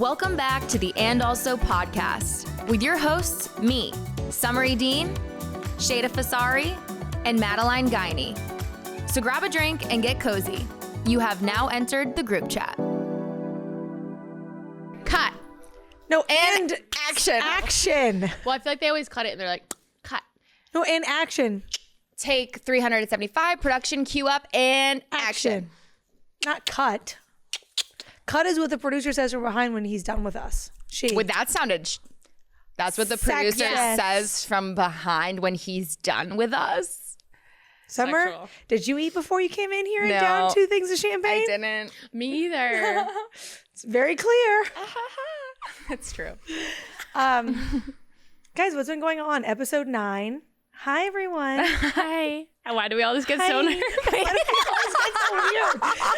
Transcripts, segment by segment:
Welcome back to the And Also podcast with your hosts, me, Summery Dean, Sheyda Fasari, and Madeline Guiney. So grab a drink and get cozy. You have now entered the group chat. Cut. No, and action. Action. Well, I feel like they always cut it and they're like, cut. No, and action. Take 375, production, cue up, and action. Not cut. Cut is what the producer says from behind when he's done with us. That's what the producer Sexist. says from behind when he's done with us. Summer, Sexual. did you eat before you came in here and No. down 2 things of champagne? I didn't. Me either. It's very clear. It's true. Guys, what's been going on? Episode 9. Hi, everyone. Hi. Why do we all just get so Hi. nervous?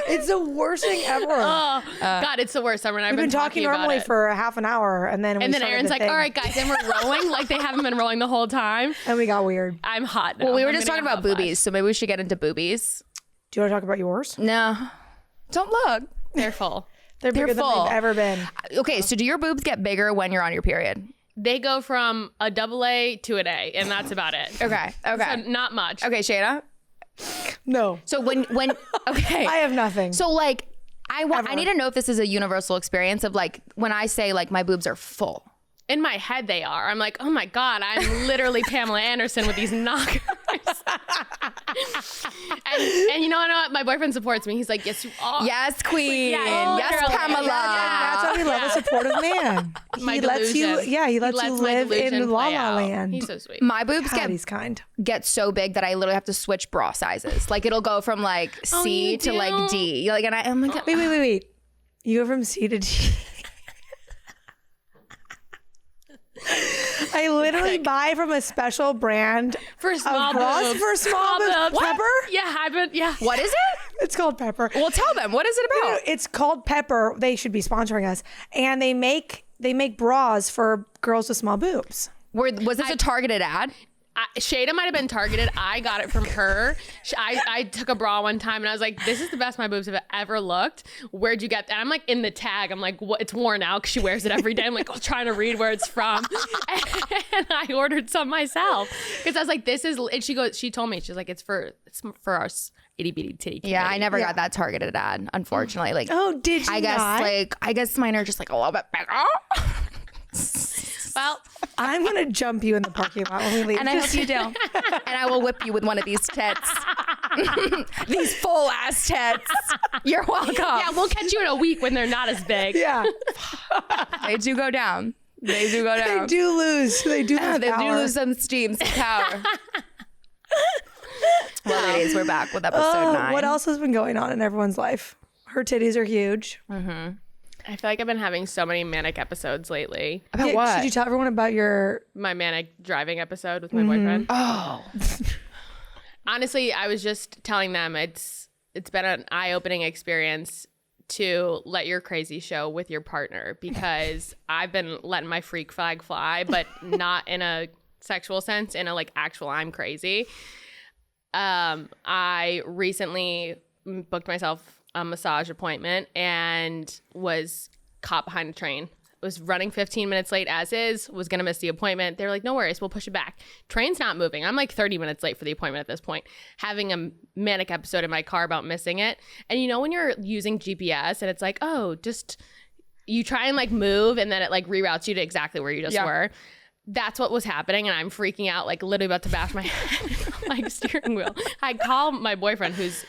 It's the worst thing ever. Oh, God, it's the worst. Summer and I've We've been talking about normally it. for a half an hour, and then Aaron's like, all right, guys, and we're rolling. Like they haven't been rolling the whole time. and we got weird. I'm hot now. Well, we were I'm just gonna talking get about hot flash. boobies, so maybe we should get into boobies. Do you want to talk about yours? No. Don't look. They're full. They're bigger than full. they've ever been. Okay, so do your boobs get bigger when you're on your period? They go from a AA to an A, and that's about it. Okay. So not much. Okay, Sheyda. No. So when okay. I have nothing. So like I Ever. need to know if this is a universal experience of like when I say like my boobs are full. In my head, they are. I'm like, oh my God, I'm literally Pamela Anderson with these knockers. and you know what? My boyfriend supports me. He's like, yes, you are. Yes, queen. Yeah, yes, literally. Pamela. That's why we love a supportive man. My He lets you, delusion. he lets you my live delusion in La play La out. Land. He's so sweet. My boobs God, he's kind. get so big that I literally have to switch bra sizes. Like it'll go from like C you to do? like D. Like and I'm like Wait. You go from C to D. I literally buy from a special brand For small of bras boobs. for small boobs. Pepper? Yeah. what is it? It's called Pepper. Well, tell them. What is it about? It's called Pepper. They should be sponsoring us. And they make bras for girls with small boobs. Was this a targeted ad? Sheyda might have been targeted. I got it from her. I took a bra one time and I was like, this is the best my boobs have ever looked. Where'd you get that? I'm like in the tag. I'm like, what? It's worn out because she wears it every day. I'm like, trying to read where it's from. And I ordered some myself because I was like, this is, and she told me, she's like, it's for our itty bitty titty. Yeah, I never Yeah. got that targeted ad, unfortunately. Like Oh, did you I guess not? I guess mine are just like a little bit bigger. Well, I'm going to jump you in the parking lot when we leave. And I hope you do. And I will whip you with one of these tits. These full ass tits. You're welcome. yeah, we'll catch you in a week when they're not as big. Yeah. They do go down. They do go They down. do lose. They do lose They do power. lose some steam, some power. Well, ladies, we're back with episode 9. What else has been going on in everyone's life? Her titties are huge. I feel like I've been having so many manic episodes lately. About Yeah, what? Should you tell everyone about your... My manic driving episode with my boyfriend. Oh. Honestly, I was just telling them it's been an eye-opening experience to let your crazy show with your partner because I've been letting my freak flag fly, but not in a sexual sense, in a like actual I'm crazy. I recently booked myself a massage appointment and was caught behind a train. Was running 15 minutes late as is, was going to miss the appointment. They were like, no worries, we'll push it back. Train's not moving. I'm like 30 minutes late for the appointment at this point, having a manic episode in my car about missing it. And you know when you're using GPS and it's like, oh, just you try and like move and then it like reroutes you to exactly where you just were. That's what was happening, and I'm freaking out, like literally about to bash my head on my steering wheel. I call my boyfriend, who's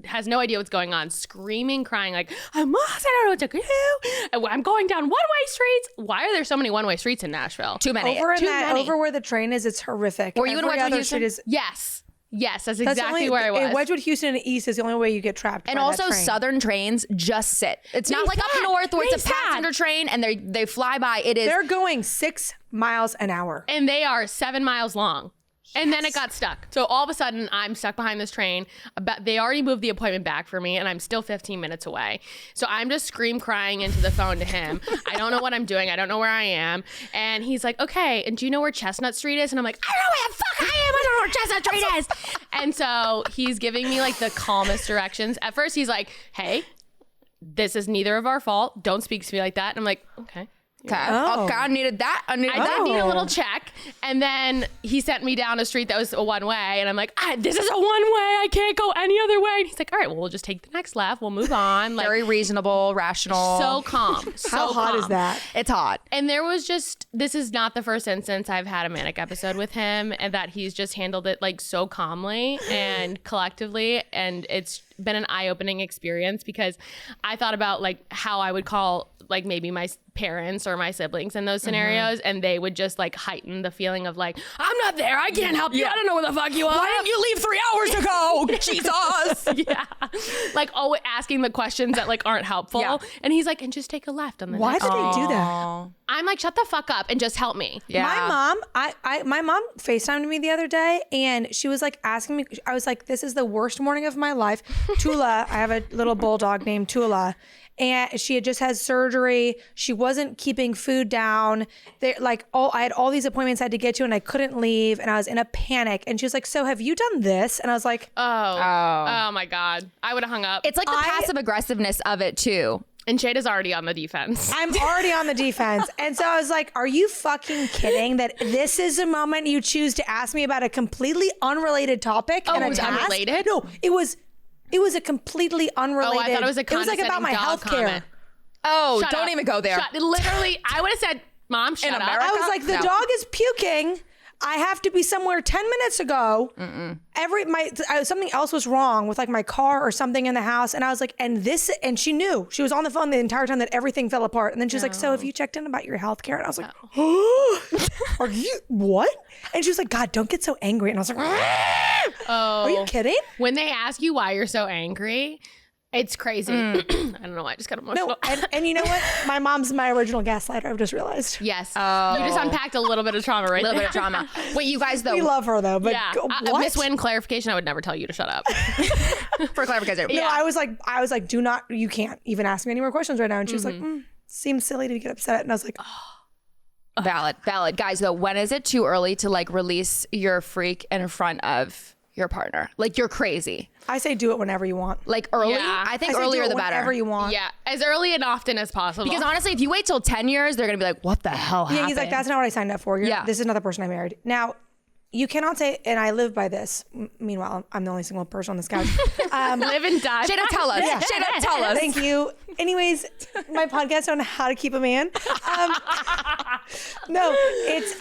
has no idea what's going on, screaming, crying, like, I'm lost, I don't know what to do. I'm going down one-way streets. Why are there so many one-way streets in Nashville? Too many. Over where the train is, it's horrific. Were you in Every Wedgwood, other Houston? street is... Yes, that's That's exactly where I was. In Wedgwood, Houston, and East is the only way you get trapped. And by also that train. southern trains just sit. It's not They like up sat. north where it's a They passenger sat. train and they fly by. It is. They're going 6 miles an hour. And they are 7 miles long. And then it got stuck. So all of a sudden, I'm stuck behind this train. They already moved the appointment back for me, and I'm still 15 minutes away. So I'm just crying into the phone to him. I don't know what I'm doing. I don't know where I am. And he's like, okay, and do you know where Chestnut Street is? And I'm like, I don't know where the fuck I am. I don't know where Chestnut Street is. And so he's giving me like the calmest directions. At first, he's like, hey, this is neither of our fault. Don't speak to me like that. And I'm like, okay. Okay. Oh. Okay, I needed that. I needed I that. did need a little check. And then he sent me down a street that was a one way. And I'm like, this is a one way. I can't go any other way. And he's like, all right, well, we'll just take the next left. We'll move on. Like, Very reasonable, rational. so calm. So How hot calm. is that? It's hot. And there was just, this is not the first instance I've had a manic episode with him, and that he's just handled it like so calmly and collectively. And it's been an eye-opening experience, because I thought about like how I would call like maybe my parents or my siblings in those scenarios, and they would just like heighten the feeling of like, I'm not there, I can't help you, I don't know where the fuck you are. Why didn't you leave 3 hours ago? Jesus. Yeah, like always asking the questions that like aren't helpful. Yeah. And he's like, and just take a left on the Why next. did they do that? I'm like, shut the fuck up and just help me. Yeah. My mom FaceTimed me the other day, and she was like asking me, I was like, this is the worst morning of my life. Tula, I have a little bulldog named Tula, and she had just had surgery. She wasn't keeping food down. I had all these appointments I had to get to, and I couldn't leave, and I was in a panic. And she was like, so have you done this? And I was like, Oh my God. I would have hung up. It's like the passive aggressiveness of it too. And Sheyda's already on the defense. I'm already on the defense. And so I was like, are you fucking kidding that this is a moment you choose to ask me about a completely unrelated topic? Oh, and it a was task? unrelated? No, it was a completely unrelated. Oh, I thought it was a It was like about my condescending dog healthcare. comment. Oh, Shut don't up. even go there. Literally, I would have said, Mom, shut up. America? I was like, the No. dog is puking. I have to be somewhere 10 minutes ago. Something else was wrong with like my car or something in the house. And I was like, and she knew. She was on the phone the entire time that everything fell apart. And then she was like, so have you checked in about your health care? And I was like, are you, what? And she was like, God, don't get so angry. And I was like, are you kidding? When they ask you why you're so angry, it's crazy. I don't know why I just got emotional. No, and you know what? My mom's my original gaslighter, I've just realized. Yes. You just unpacked a little bit of trauma right A little there. bit of trauma. Wait, you guys though. We love her though, but Yeah. what? Miss Wynn, clarification, I would never tell you to shut up. For clarification. No, I was like, do not, you can't even ask me any more questions right now. And she was like, seems silly to get upset. And I was like, Valid. Guys though, when is it too early to like release your freak in front of your partner? Like you're crazy. I say do it whenever you want. Like early? Yeah. I think I say earlier do it the better. whenever you want. Yeah. As early and often as possible. Because honestly, if you wait till 10 years, they're going to be like, what the hell happened? Yeah, he's like, that's not what I signed up for. Yeah. This is another person I married. Now, you cannot say, and I live by this. Meanwhile, I'm the only single person on this couch. live and die. Sheyda, tell us. Sheyda, tell us. Thank you. Anyways, my podcast on how to keep a man. No, it's,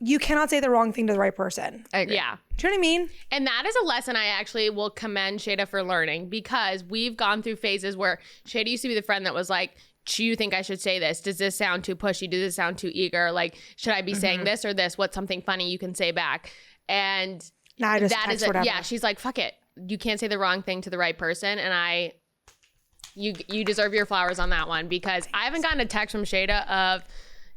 you cannot say the wrong thing to the right person. I agree. Yeah. Do you know what I mean? And that is a lesson I actually will commend Sheyda for learning, because we've gone through phases where Sheyda used to be the friend that was like, do you think I should say this? Does this sound too pushy? Does this sound too eager? Like, should I be saying this or this? What's something funny you can say back? And Nah, I just that text is whatever. yeah, she's like, fuck it. You can't say the wrong thing to the right person. And you deserve your flowers on that one, because I haven't gotten a text from Sheyda of,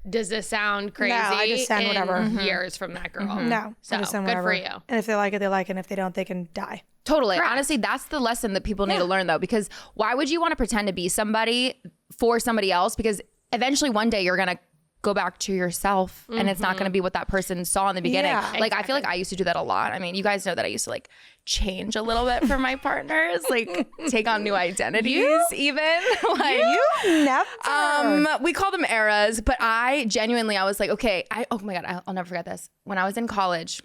does this sound crazy? I just send in whatever. years from that girl. No, So I just send good whatever. for you. And if they like it, they like it. And if they don't, they can die. Totally. Honestly, that's the lesson that people need to learn though, because why would you want to pretend to be somebody for somebody else? Because eventually one day you're going to go back to yourself and it's not going to be what that person saw in the beginning. Yeah, like, I feel like I used to do that a lot. I mean, you guys know that I used to like change a little bit for my partners, like take on new identities even. Like, Never. we call them eras, but I was like, okay, oh my God, I'll never forget this. When I was in college,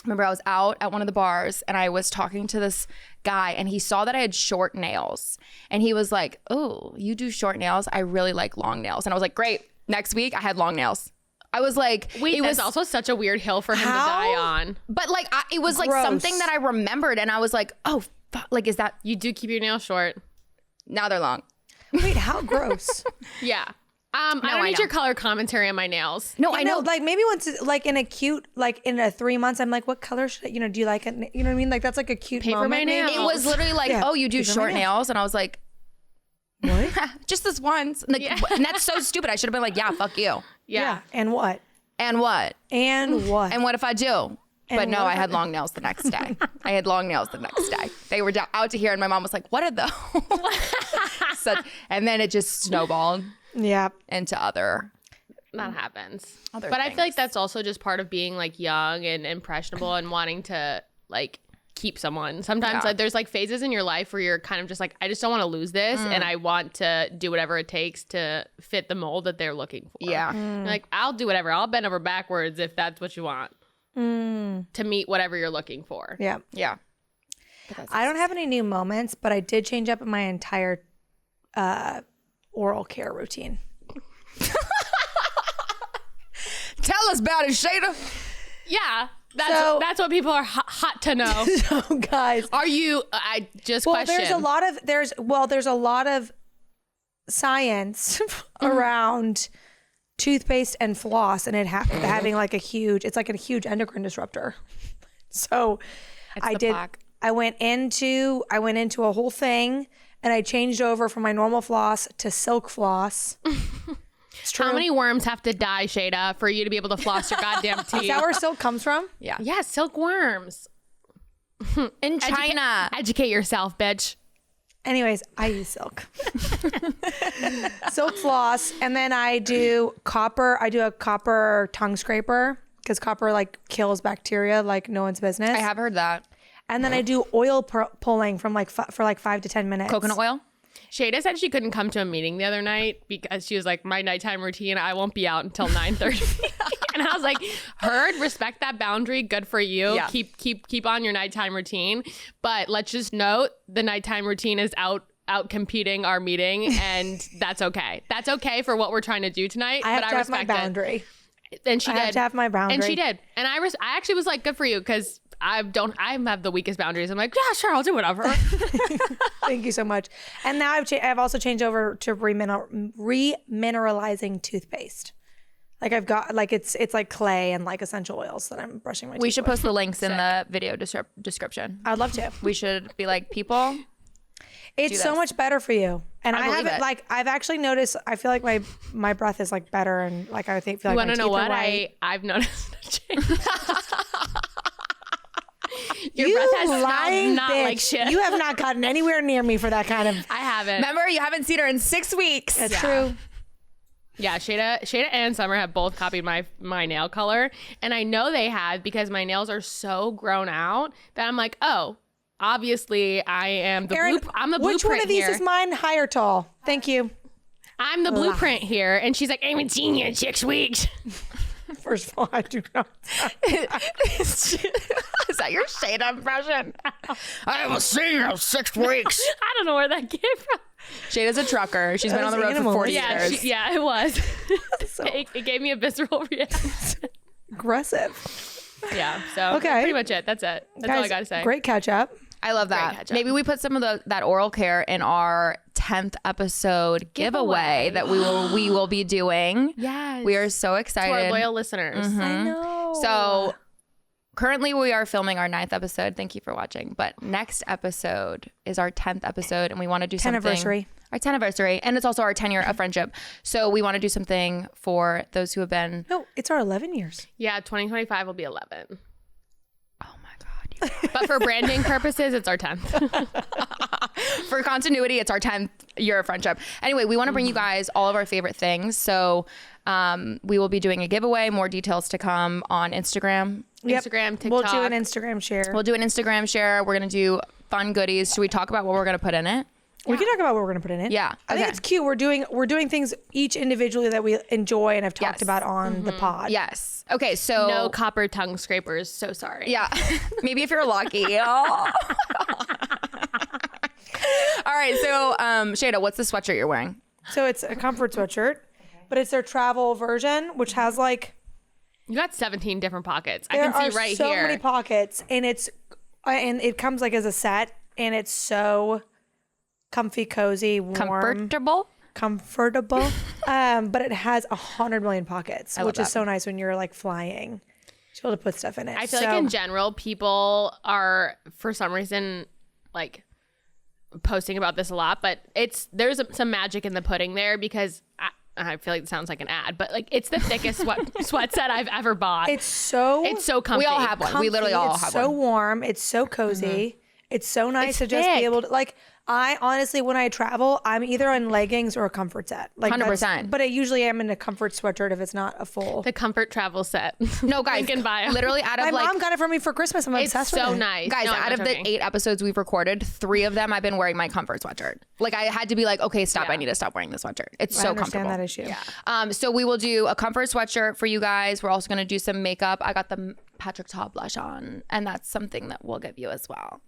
remember I was out at one of the bars and I was talking to this guy and he saw that I had short nails and he was like, oh, you do short nails? I really like long nails. And I was like, great. Next week I had long nails. I was like, Wait, it that's was also such a weird hill for him to How? die on. but like, it was like Gross. something that I remembered and I was like, oh, fuck, like, is that, You do keep your nails short. now they're long. Wait, how gross. Yeah. I don't I need know. your color commentary on my nails. No, I know, like maybe once, like in a cute, like in a 3 months, I'm like, what color should I, do you like it? You know what I mean? Like that's like a cute Paper moment. my maybe. nails. It was literally like, Yeah. oh, you do These are my short nails. nails. And I was like, What? just this once. Like, and that's so stupid. I should have been like, yeah, fuck you. Yeah. And what? And what? And what? And what if I do? But And no, what I if had I- long nails the next day. I had long nails the next day. They were out to here, and my mom was like, "What are those?" And then it just snowballed Yeah. into other. That happens. Other But I feel like things. that's also just part of being like young and impressionable and wanting to like keep someone. Sometimes like, there's like phases in your life where you're kind of just like, I just don't want to lose this, and I want to do whatever it takes to fit the mold that they're looking for. Yeah. Like, I'll do whatever. I'll bend over backwards if that's what you want to meet whatever you're looking for. Yeah. Yeah. I don't have any new moments, but I did change up my entire oral care routine. Tell us about it, Sheyda. Yeah. That's what people are hot to know. So guys, Are you? I just question. there's a lot of science around toothpaste and floss, and it having like a huge endocrine disruptor. So I went into a whole thing, and I changed over from my normal floss to silk floss. It's true. How many worms have to die, Sheyda, for you to be able to floss your goddamn teeth? Is that where silk comes from? Yeah. Yeah, silkworms. In China. Educate yourself, bitch. Anyways, I use silk. Silk floss, and then I do copper. I do a copper tongue scraper because copper like kills bacteria like no one's business. I have heard that. And then I do oil pulling from for 5 to 10 minutes. Coconut oil? Sheyda said she couldn't come to a meeting the other night because she was like, my nighttime routine, I won't be out until 9:30. And I was like, heard, respect that boundary. Good for you. Yeah. Keep on your nighttime routine. But let's just note the nighttime routine is out competing our meeting, and that's okay. That's okay for what we're trying to do tonight. I have but to I have my respect boundary. it. And she I did. have to have my boundary. And she did. And I actually was like, good for you, because I have the weakest boundaries. I'm like, yeah, sure, I'll do whatever. Thank you so much. And now I've also changed over to remineralizing toothpaste. Like I've got like it's like clay and like essential oils that I'm brushing my teeth We should with. post the links in the video description. I'd love to. We should be like, people. It's so much better for you. And I believe haven't it. like I've actually noticed. I feel like my breath is like better, and like I feel like You my want to know teeth are what? white. I've noticed a change. Your You breath has lying smelled not bitch. like shit. You have not gotten anywhere near me for that kind of. I haven't. Remember, you haven't seen her in 6 weeks. That's true. Yeah, Sheyda and Summer have both copied my nail color, and I know they had because my nails are so grown out that I'm like, oh, obviously I am the Erin, I'm the which blueprint one of these here. is mine, high or tall? Thank you. I'm the blueprint here, and she's like, I haven't seen you in 6 weeks. First of all, I do not. Is that your Sheyda impression? I haven't seen you in 6 weeks. I don't know where that came from. Sheyda's a trucker. She's been on the road for 40 years. Yeah, it was. It gave me a visceral reaction. Aggressive. Yeah. So Okay. that's pretty much it. That's it. That's all I gotta say. Great catch up. I love Great that. catch up. Maybe we put some of that oral care in our 10th episode giveaway that we will be doing. Yes. We are so To excited. our loyal listeners. I know. So currently we are filming our 9th episode. Thank you for watching. But next episode is our 10th episode, and we want to do something. Anniversary. Our 10th anniversary. And it's also our 10 year of friendship. So we want to do something for those who have been. No, it's our 11 years. Yeah, 2025 will be 11. Oh my God. But for branding purposes, it's our 10th. For continuity, it's our 10th year of friendship. Anyway, we want to bring you guys all of our favorite things. So we will be doing a giveaway. More details to come on Instagram. Yep. Instagram, TikTok. We'll do an Instagram share. We'll do an Instagram share. We're going to do fun goodies. Should we talk about what we're going to put in it? We can talk about what we're going to put in it. Yeah. I think Okay. it's cute. We're doing things each individually that we enjoy and have talked Yes. about on the pod. Yes. Okay, so. No copper tongue scrapers. So sorry. Yeah. Maybe if you're lucky. Oh. All right, so Sheyda, what's the sweatshirt you're wearing? So it's a comfort sweatshirt, but it's their travel version, which has like You got 17 different pockets. I there can are see right so here. many pockets, and it comes like as a set, and it's so comfy, cozy, warm, comfortable. But it has 100 million pockets, which is so nice when you're like flying to be able to put stuff in it. I feel like in general, people are for some reason like posting about this a lot, but there's some magic in the pudding there because I feel like it sounds like an ad, but like it's the thickest sweat set I've ever bought. it's so comfy. We all have one. We literally all it's have so one. warm. It's so cozy. It's so nice It's to just thick. be able to, like, I honestly, when I travel, I'm either in leggings or a comfort set. Like 100%. But I usually am in a comfort sweatshirt if it's not a full. The comfort travel set. No, guys, Link in bio. literally out of My like mom got it for me for Christmas. I'm It's obsessed with so it. nice. guys, No, I'm out not of joking. the 8 episodes we've recorded, 3 of them I've been wearing my comfort sweatshirt. Like I had to be like, okay, stop. Yeah. I need to stop wearing this sweatshirt. It's I so understand comfortable. that issue. So we will do a comfort sweatshirt for you guys. We're also going to do some makeup. I got the Patrick Ta blush on, and that's something that we'll give you as well.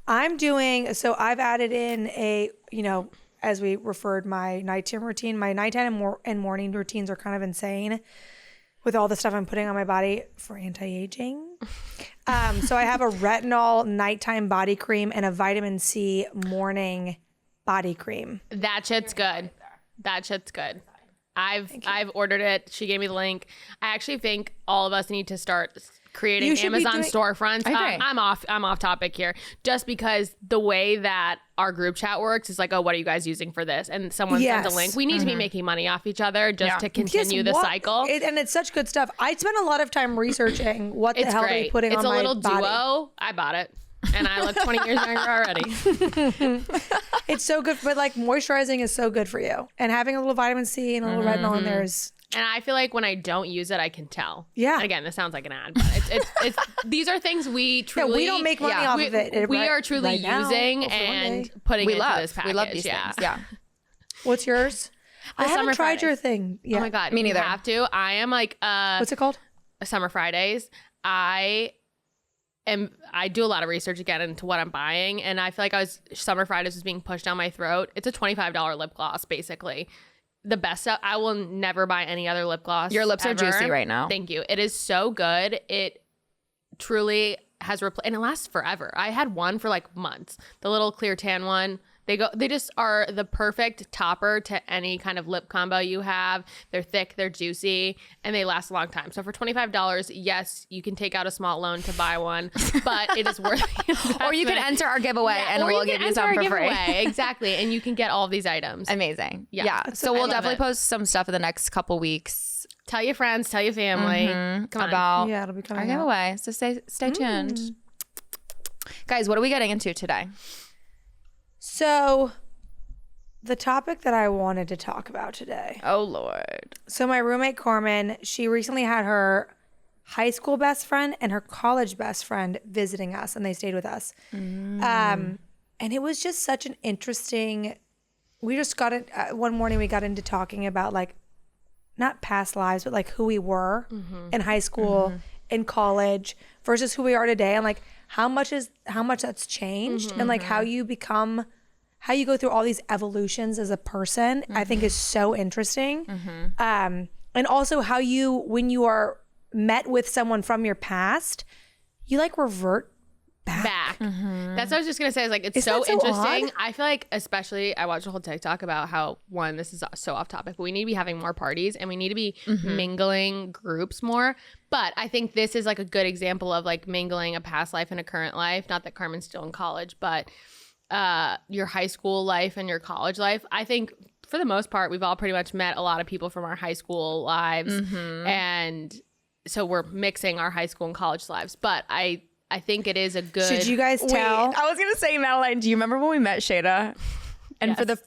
I'm doing, so I've added in a, you know, as we referred, my nighttime routine. My nighttime and morning routines are kind of insane with all the stuff I'm putting on my body for anti-aging. So I have a retinol nighttime body cream and a vitamin C morning body cream. That shit's good. That shit's good. I've ordered it. She gave me the link. I actually think all of us need to start creating You should be Amazon doing- storefronts. I agree. I'm off topic here. Just because the way that our group chat works is like, oh, what are you guys using for this? And someone sends Yes. a link. We need to be making money off each other just to continue the Yes, cycle. And it's such good stuff. I spent a lot of time researching what the It's hell great. they putting It's on a my little body. duo. I bought it. And I look 20 years younger already. It's so good, but like moisturizing is so good for you. And having a little vitamin C and a little retinol in there is, And I feel like when I don't use it, I can tell. Yeah. And again, this sounds like an ad, but it's these are things we yeah, truly we don't make money off we, of it. we right- are truly right now, using or for one and day. putting We into love. this package. We love these yeah. things. Yeah. What's yours? I haven't Summer tried your Fridays. thing. Yeah. Oh my God. Me neither. You have to. I am like What's it called? Summer Fridays. I do a lot of research again into what I'm buying, and I feel like Summer Fridays was being pushed down my throat. It's a $25 lip gloss, basically. The best stuff. I will never buy any other lip gloss. Your lips are ever. juicy right now. Thank you. It is so good. It truly has and it lasts forever. I had one for like months. The little clear tan one. They just are the perfect topper to any kind of lip combo you have. They're thick, they're juicy, and they last a long time. So for $25, yes, you can take out a small loan to buy one, but it is worth it. Or you can enter our giveaway and we'll give you some for free. Exactly. And you can get all of these items. Amazing. Yeah. Yeah. So I we'll love definitely it. post some stuff in the next couple weeks Tell your friends, tell your family. Come on. about Yeah, it'll be our coming out. giveaway. So stay tuned. Guys, what are we getting into today? So, the topic that I wanted to talk about today. Oh, Lord. So, my roommate Carmen, she recently had her high school best friend and her college best friend visiting us, and they stayed with us. And it was just such an interesting. We just got it one morning. We got into talking about like not past lives, but like who we were in high school, in college, versus who we are today, and like how much that's changed, and like how you go through all these evolutions as a person. I think is so interesting, and also how when you are met with someone from your past, you like revert back. That's what I was just gonna say. Is like it's Isn't so that so interesting. odd? I feel like, especially, I watched a whole TikTok about how this is so off topic, but we need to be having more parties and we need to be mingling groups more. But I think this is like a good example of like mingling a past life and a current life. Not that Carmen's still in college, but your high school life and your college life. I think for the most part, we've all pretty much met a lot of people from our high school lives, and so we're mixing our high school and college lives. But I think it is a good. Should you guys tell? Wait, I was going to say, Madeline, do you remember when we met Sheyda? And for the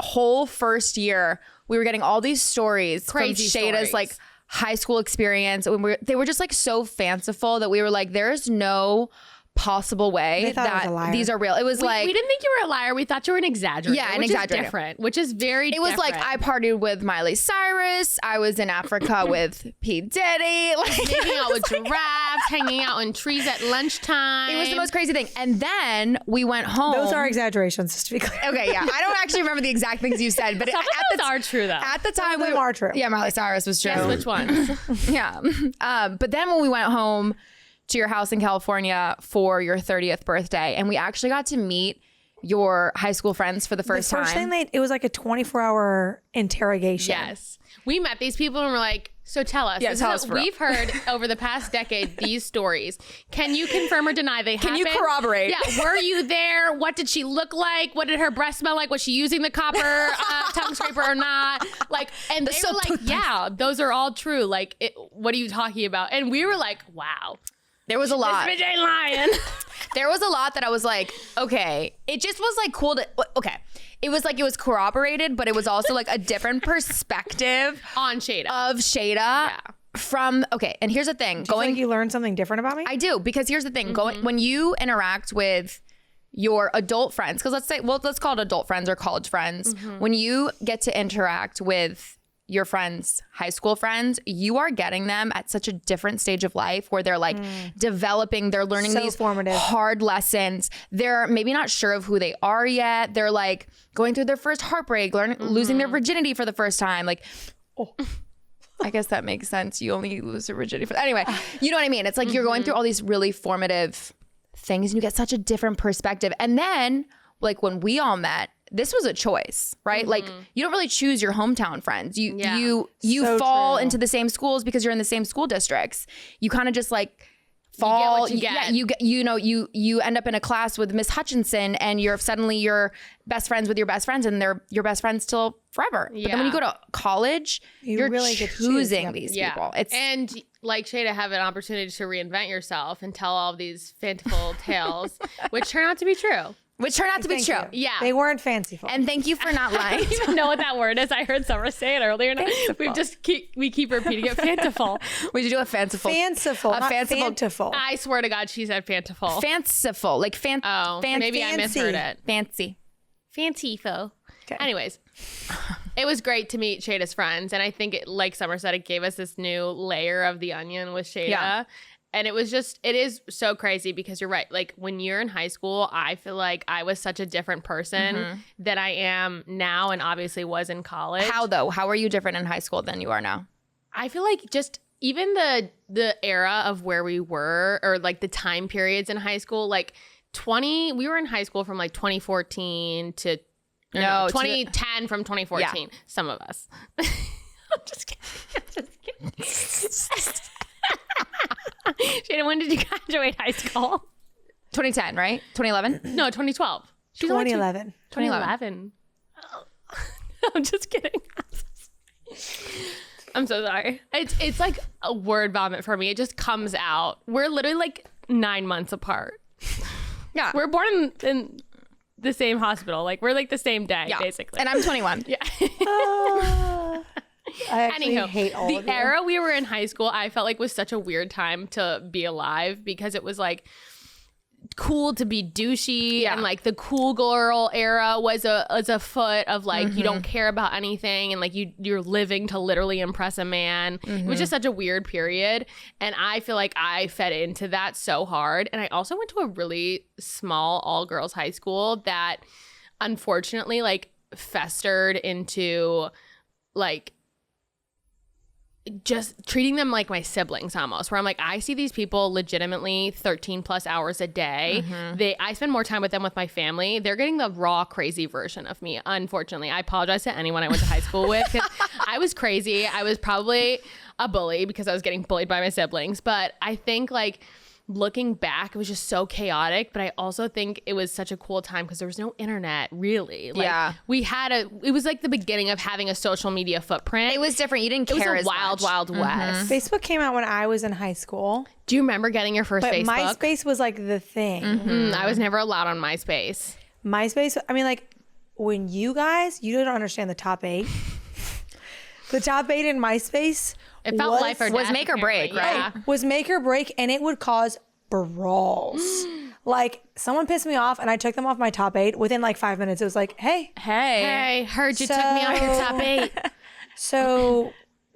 whole first year, we were getting all these stories Crazy from Sheyda's stories. like high school experience. They were just like so fanciful that we were like, there's no possible way They thought I was a that liar. these are real. It was like, we didn't think you were a liar. We thought you were an exaggerator. Yeah, an which exaggerator. Is different, which is very. it was like I partied with Miley Cyrus. I was in Africa with P. Diddy. Like, hanging out with giraffes, hanging out in trees at lunchtime. it was the most crazy thing. And then we went home. Those are exaggerations, just to be clear. Okay, yeah. I don't actually remember the exact things you said, but Some of those are true though. at the time them are true. Yeah, Miley Cyrus was true. Guess which ones? Yeah. But then when we went home to your house in California for your 30th birthday, and we actually got to meet your high school friends for the first time. It was like a 24-hour interrogation. Yes, we met these people and we're like, so tell us. Yeah, This tell is us what for real. we've heard over the past decade these stories. Can you confirm or deny they happened? Can you corroborate? Yeah, were you there? What did she look like? What did her breath smell like? Was she using the copper tongue scraper or not? Like, and they were like, yeah, those are all true. Like, what are you talking about? And we were like, wow. There was a lot. This bitch ain't lying. there was a lot that I was like, okay, it just was like cool to, okay. It was like, it was corroborated, but it was also like a different perspective On Sheyda. of Sheyda from, okay. And here's the thing. Do you think you learned something different about me? I do, because here's the thing. When you interact with your adult friends, because let's call it adult friends or college friends. When you get to interact with your friends, high school friends, you are getting them at such a different stage of life where they're like developing, they're learning So these formative. hard lessons. They're maybe not sure of who they are yet. They're like going through their first heartbreak, losing their virginity for the first time. Like, I guess that makes sense. You only lose your virginity anyway, you know what I mean? It's like you're going through all these really formative things and you get such a different perspective. And then like when we all met, this was a choice, right? Like you don't really choose your hometown friends. You So fall true. into the same schools because you're in the same school districts. You kind of just like fall. what you get. Yeah, you end up in a class with Miss Hutchinson and you're best friends with your best friends and they're your best friends till forever. But then when you go to college, you're really get to choose. choosing Yep. these people. It's and like Sheyda, have an opportunity to reinvent yourself and tell all of these fanciful tales, which turn out to be true. which turned out to be Thank true. you. Yeah. They weren't fanciful. And thank you for not I lying. don't even know what that word is. I heard Summer say it earlier. We keep repeating it. Fanciful. We should do a fanciful. fanciful, a not fanciful. fanciful. I swear to God, she said fanciful. Fanciful, like Maybe I misheard it. fancy. Fanciful. Okay. Anyways, it was great to meet Sheyda's friends. And I think, like Summer said, it gave us this new layer of the onion with Sheyda. Yeah. And it is so crazy because you're right. Like when you're in high school, I feel like I was such a different person than I am now and obviously was in college. How though? How are you different in high school than you are now? I feel like just even the era of where we were or like the time periods in high school, like we were in high school from like 2014 to No, to- 2010 from 2014. Yeah. Some of us. I'm just kidding. Sheyda, when did you graduate high school? 2010, right? 2011? No, 2012. She's only 2011. 2011. I'm just kidding. I'm so sorry. It's like a word vomit for me. It just comes out. We're literally like 9 months apart. Yeah. We're born in the same hospital. Like we're like the same day, basically. And I'm 21. Yeah. I actually Anywho, hate all of the you. era we were in high school, I felt like was such a weird time to be alive because it was like cool to be douchey and like the cool girl era was a foot of like you don't care about anything and like you're living to literally impress a man. It was just such a weird period and I feel like I fed into that so hard. And I also went to a really small all girls high school that unfortunately like festered into like just treating them like my siblings almost, where I'm like, I see these people legitimately 13 plus hours a day. I spend more time with them with my family. They're getting the raw, crazy version of me. Unfortunately, I apologize to anyone I went to high school with because I was crazy. I was probably a bully because I was getting bullied by my siblings. But I think like looking back, it was just so chaotic. But I also think it was such a cool time because there was no internet really. Like, it was like the beginning of having a social media footprint. It was different. You didn't It care was as a wild, much. wild west. Facebook came out when I was in high school, Do you remember getting your first but Facebook? MySpace was like the thing. I was never allowed on MySpace. MySpace, I mean, like when you don't understand the top 8. The top 8 in MySpace It felt life or death. was make or break, apparently. right? Yeah. was make or break, and it would cause brawls. Like someone pissed me off and I took them off my top 8. Within like 5 minutes, it was like, hey. Hey, heard you took me off your top 8. So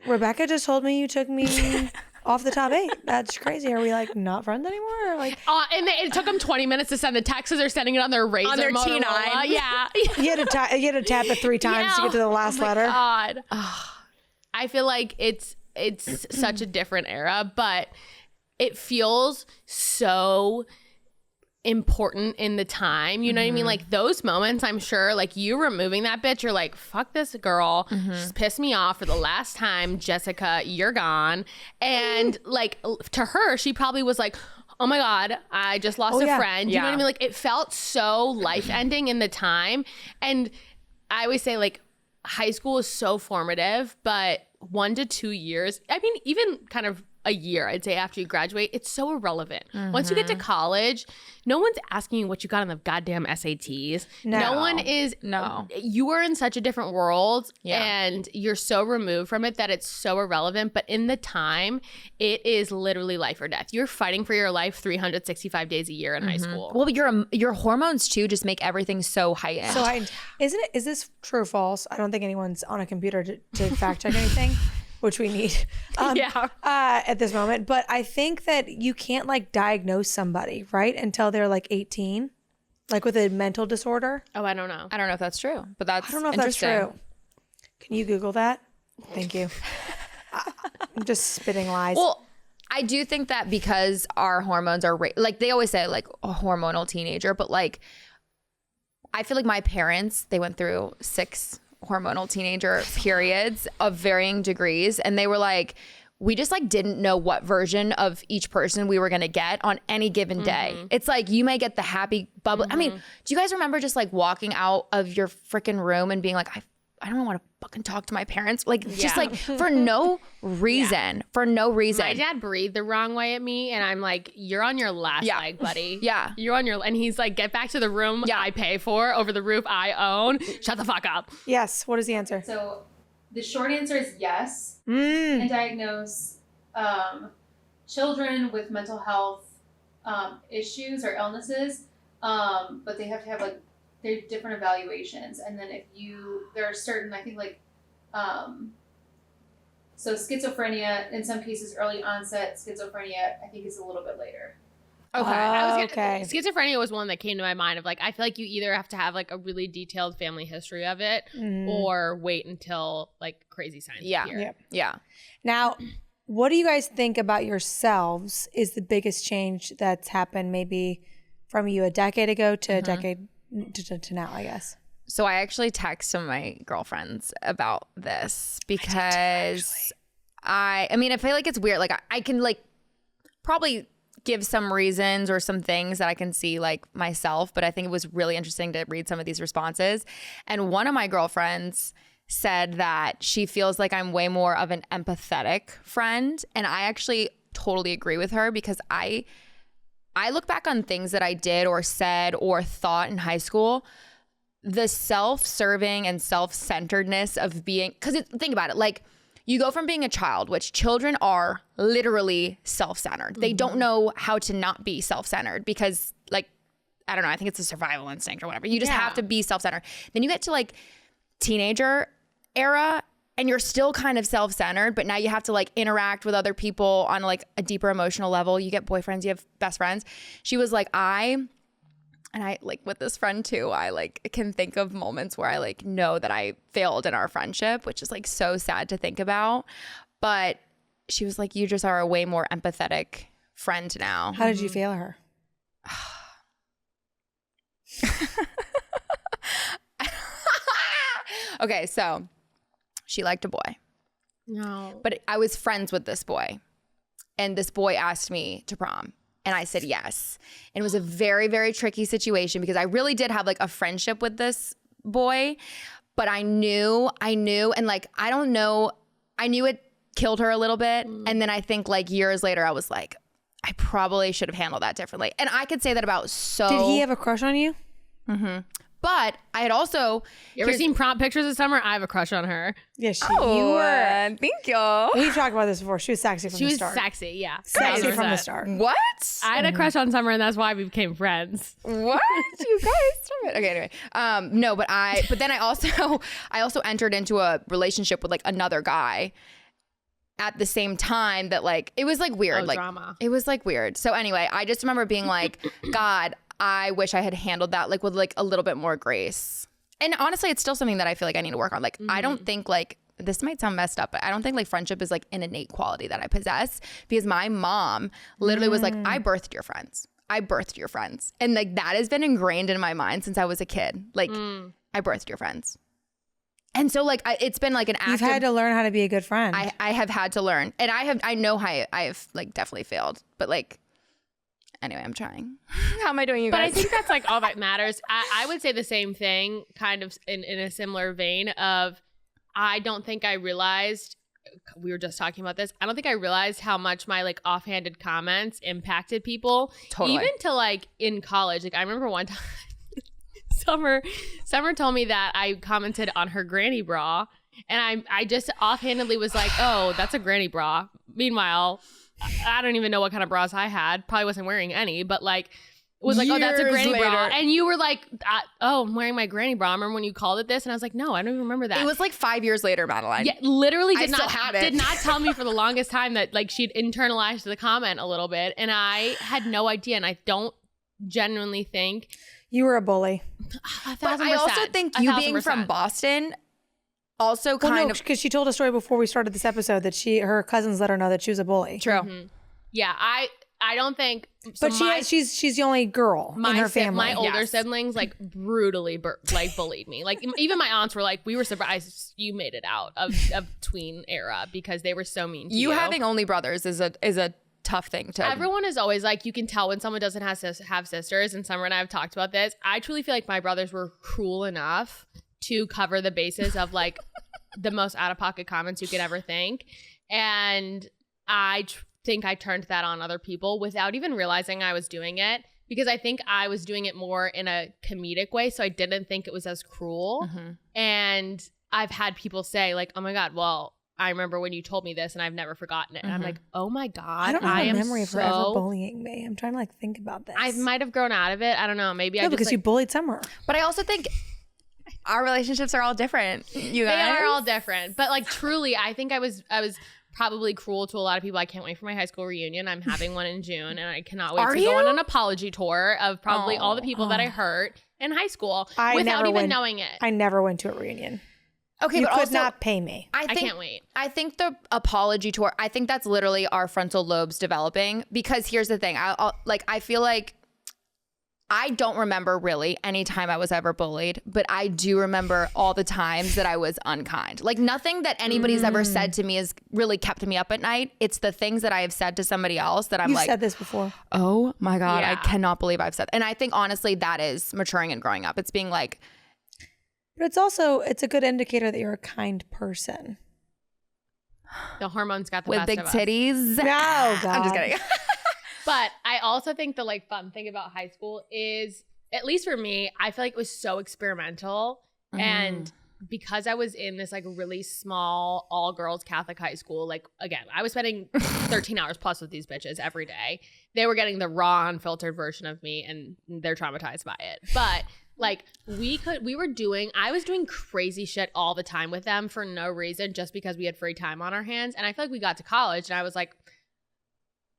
Rebecca just told me you took me off the top 8. That's crazy. Are we like not friends anymore? Or like And it took them 20 minutes to send the text because they're sending it on their Razr their Motorola. T9. Yeah. you had to tap it 3 times to get to the last letter. God. I feel like it's such a different era, but it feels so important in the time. You know what I mean? Like those moments, I'm sure, like you removing that bitch, you're like, fuck this girl. She's pissed me off for the last time. Jessica, you're gone. And like to her, she probably was like, oh my God, I just lost a friend. You know what I mean? Like it felt so life ending in the time. And I always say like high school is so formative, but 1 to 2 years, I mean, even kind of a year, I'd say, after you graduate, it's so irrelevant. Once you get to college, no one's asking you what you got on the goddamn SATs. No one is. No. You are in such a different world and you're so removed from it that it's so irrelevant. But in the time, it is literally life or death. You're fighting for your life 365 days a year in high school. Well, your hormones too just make everything so heightened. So isn't it? Is this true or false? I don't think anyone's on a computer to fact check anything, which we need at this moment. But I think that you can't like diagnose somebody, right, until they're like 18, like with a mental disorder. Oh, I don't know. I don't know if that's true, but that's I don't know if that's true. Can you Google that? Thank you. I'm just spitting lies. Well, I do think that because our hormones are like they always say like a hormonal teenager, but like I feel like my parents, they went through 6 hormonal teenager periods of varying degrees, and they were like, we just like didn't know what version of each person we were going to get on any given day. It's like you may get the happy bubble. I mean, do you guys remember just like walking out of your freaking room and being like, I don't want to fucking talk to my parents, like just like for no reason, for no reason. My dad breathed the wrong way at me, and I'm like, "You're on your last leg, buddy. You're on your." And he's like, "Get back to the room I pay for, over the roof I own. Shut the fuck up." Yes. What is the answer? So the short answer is yes, and diagnose children with mental health issues or illnesses, but they have to have like they're different evaluations, and then there are certain, I think like, so schizophrenia in some cases, early onset schizophrenia, I think is a little bit later. Okay. Schizophrenia was one that came to my mind of like, I feel like you either have to have like a really detailed family history of it or wait until like crazy signs appear. Yeah. Now, what do you guys think about yourselves is the biggest change that's happened maybe from you a decade ago to a decade to now, I guess? So I actually text some of my girlfriends about this because I mean, I feel like it's weird. Like I can like probably give some reasons or some things that I can see like myself, but I think it was really interesting to read some of these responses. And one of my girlfriends said that she feels like I'm way more of an empathetic friend. And I actually totally agree with her because I look back on things that I did or said or thought in high school, the self-serving and self-centeredness of being, because think about it, like you go from being a child, which children are literally self-centered. They don't know how to not be self-centered because like, I don't know, I think it's a survival instinct or whatever. You just have to be self-centered. Then you get to like teenager era and you're still kind of self-centered, but now you have to like interact with other people on like a deeper emotional level. You get boyfriends, you have best friends. She was like, I like with this friend too, I like can think of moments where I like know that I failed in our friendship, which is like so sad to think about. But she was like, you just are a way more empathetic friend now. How did you fail her? Okay, so she liked a boy. No. But I was friends with this boy. And this boy asked me to prom. And I said yes. And it was a very, very tricky situation because I really did have like a friendship with this boy. But I knew, and like, I don't know, I knew it killed her a little bit. And then I think like years later, I was like, I probably should have handled that differently. And I could say that about so. Did he have a crush on you? Mm-hmm. But I had also. You ever seen prom pictures of Summer? I have a crush on her. Yeah, you were. Thank you. We've talked about this before. She was sexy from the start. She was sexy, yeah. Sexy 100%. from the start. What? I had a crush on Summer, and that's why we became friends. What? You guys? Stop it. Okay, anyway. No, but then I also entered into a relationship with like another guy at the same time that like, it was like weird. Like drama. It was like weird. So anyway, I just remember being like, God, I wish I had handled that like with like a little bit more grace. And honestly, it's still something that I feel like I need to work on. Like, I don't think like, this might sound messed up, but I don't think like friendship is like an innate quality that I possess because my mom literally was like, I birthed your friends. And like that has been ingrained in my mind since I was a kid. Like I birthed your friends. And so like it's been like an active. You've had to learn how to be a good friend. I have had to learn. And I know how I have like definitely failed, but like, anyway, I'm trying. How am I doing, you guys? But I think that's like all that matters. I would say the same thing, kind of in a similar vein of, I don't think I realized we were just talking about this. I don't think I realized how much my like offhanded comments impacted people. Totally. Even to like in college. Like I remember one time Summer told me that I commented on her granny bra, and I just offhandedly was like, oh, that's a granny bra. Meanwhile, I don't even know what kind of bras I had. Probably wasn't wearing any, but like was like, oh, that's a Years granny later. bra. And you were like, oh, I'm wearing my granny bra. I remember when you called it this, and I was like, no, I don't even remember that. It was like 5 years later, Madeline. Yeah, literally I still had it. did not tell me for the longest time that like she'd internalized the comment a little bit, and I had no idea. And I don't genuinely think You were a bully. But I also think you being from Boston also kind of because she told a story before we started this episode that her cousins let her know that she was a bully. true. Mm-hmm. Yeah, I don't think. But she's the only girl in her family. My older siblings like brutally bullied me. Like even my aunts were like, we were surprised you made it out of tween era because they were so mean to you. You having only brothers is a tough thing to. Everyone is always like, you can tell when someone doesn't have sisters, and Summer and I have talked about this. I truly feel like my brothers were cruel enough to cover the bases of like the most out of pocket comments you could ever think, and I think I turned that on other people without even realizing I was doing it, because I think I was doing it more in a comedic way, so I didn't think it was as cruel. And I've had people say like, oh my God, well, I remember when you told me this and I've never forgotten it. And I'm like, oh my God, I don't have a memory of her ever bullying me. I'm trying to like think about this. I might have grown out of it. I don't know. Maybe I just because you bullied Summer. But I also think our relationships are all different. You guys, they are all different. But like truly, I think I was probably cruel to a lot of people. I can't wait for my high school reunion. I'm having one in June, and I cannot wait to go on an apology tour of probably all the people that I hurt in high school without even knowing it. I never went to a reunion. Okay, you but could also, not pay me. I can't wait. I think the apology tour, I think that's literally our frontal lobes developing, because here's the thing. I feel like I don't remember really any time I was ever bullied, but I do remember all the times that I was unkind. Like nothing that anybody's ever said to me has really kept me up at night. It's the things that I have said to somebody else that You've said this before. Oh my God, Yeah. I cannot believe I've said. And I think honestly that is maturing and growing up. It's being like, but it's a good indicator that you're a kind person. The hormones got the with best big of us. titties. No, God. I'm just kidding. But I also think the like fun thing about high school is, at least for me, I feel like it was so experimental. And because I was in this like really small all girls Catholic high school, like again, I was spending 13 hours plus with these bitches every day. They were getting the raw, unfiltered version of me, and they're traumatized by it. But like I was doing crazy shit all the time with them for no reason, just because we had free time on our hands. And I feel like we got to college and I was like,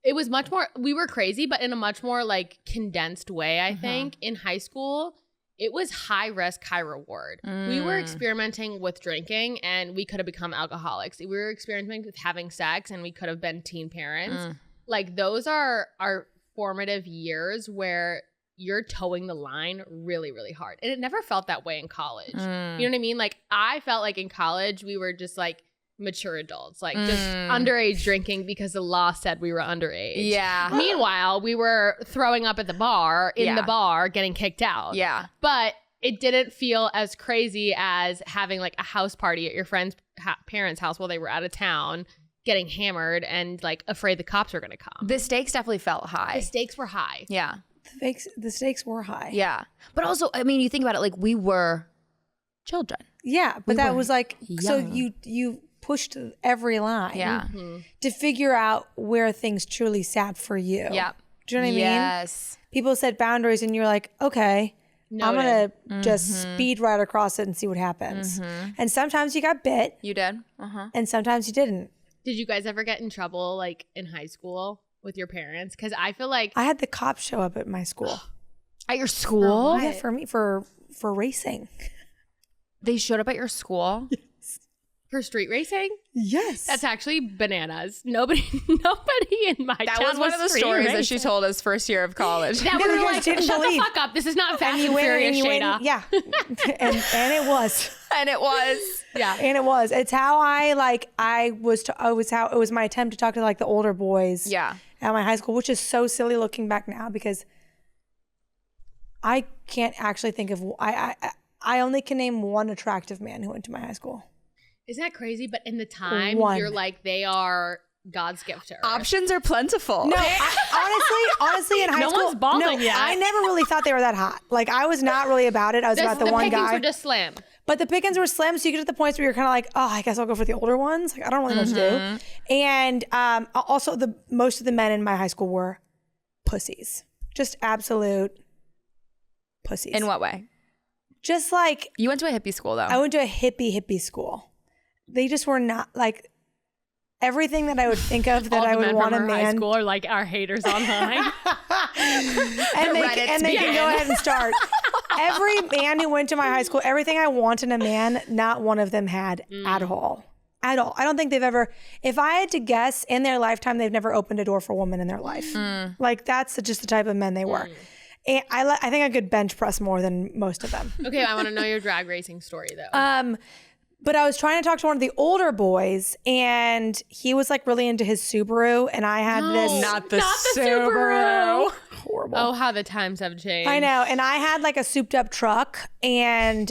it was much more, we were crazy, but in a much more like condensed way, I think. In high school, it was high risk, high reward. We were experimenting with drinking and we could have become alcoholics. We were experimenting with having sex and we could have been teen parents. Like those are our formative years where you're towing the line really, really hard. And it never felt that way in college. You know what I mean? Like I felt like in college, we were just like mature adults, like just underage drinking because the law said we were underage. Yeah. Meanwhile, we were throwing up at the bar, in the bar, getting kicked out. Yeah. But it didn't feel as crazy as having like a house party at your friend's parents' house while they were out of town, getting hammered and like afraid the cops were going to come. The stakes definitely felt high. The stakes were high. Yeah. The stakes were high. Yeah. But also, I mean, you think about it, like we were children. Yeah, but that was like, so young. you pushed every line Yeah. to figure out where things truly sat for you. Yeah. Do you know what I mean? Yes. People set boundaries and you're like, okay, I'm going to just speed right across it and see what happens. And sometimes you got bit You did? and sometimes you didn't. Did you guys ever get in trouble like in high school with your parents? Because I feel like I had the cops show up at my school. At your school? Yeah, for me, for racing. They showed up at your school? for street racing, Yes. that's actually bananas. Nobody in my That town was one of the street stories that racing. she told us first year of college. That No, we you were guys like, didn't shut believe. the fuck up. This is not Fast and you win Furious, and you win. Sheyda. Yeah. and it was. And it was. Yeah. And it was. It's how it was my attempt to talk to like the older boys Yeah. at my high school, which is so silly looking back now because I can't actually think of I only can name one attractive man who went to my high school. Isn't that crazy? But in the time, One. you're like, they are God's gift to Earth. Options are plentiful. No, honestly, in high No school, one's balding yet. I never really thought they were that hot. Like, I was not really about it. I was about the one pickings guy. were just slim. But the pickings were slim, so you get to the points where you're kind of like, oh, I guess I'll go for the older ones. Like, I don't really know what to do. And also, most of the men in my high school were pussies. Just absolute pussies. In what way? Just like, You went to a hippie school, though. I went to a hippie school. They just were not like everything that I would think of that All I the would men want a from our high man. school are like our haters online. And they can go ahead and start. Every man who went to my high school, everything I want in a man, not one of them had at all. At all. I don't think they've ever, if I had to guess, in their lifetime, they've never opened a door for a woman in their life. Like, that's just the type of men they were. And I think I could bench press more than most of them. Okay, I want to know your drag racing story, though. But I was trying to talk to one of the older boys, and he was like really into his Subaru, and I had this. Not the Subaru. Horrible. Oh, how the times have changed. I know. And I had like a souped up truck, and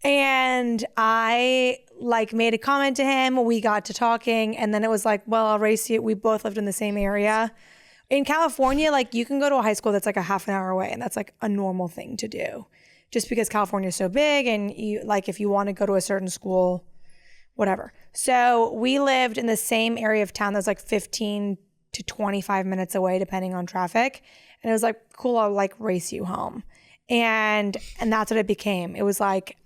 and I like made a comment to him. We got to talking, and then it was like, well, I'll race you. We both lived in the same area. In California, like, you can go to a high school that's like a half an hour away, and that's like a normal thing to do. Just because California is so big, and you like, if you want to go to a certain school, whatever. So we lived in the same area of town that was like 15 to 25 minutes away, depending on traffic. And it was like, cool, I'll like race you home. And that's what it became. It was like,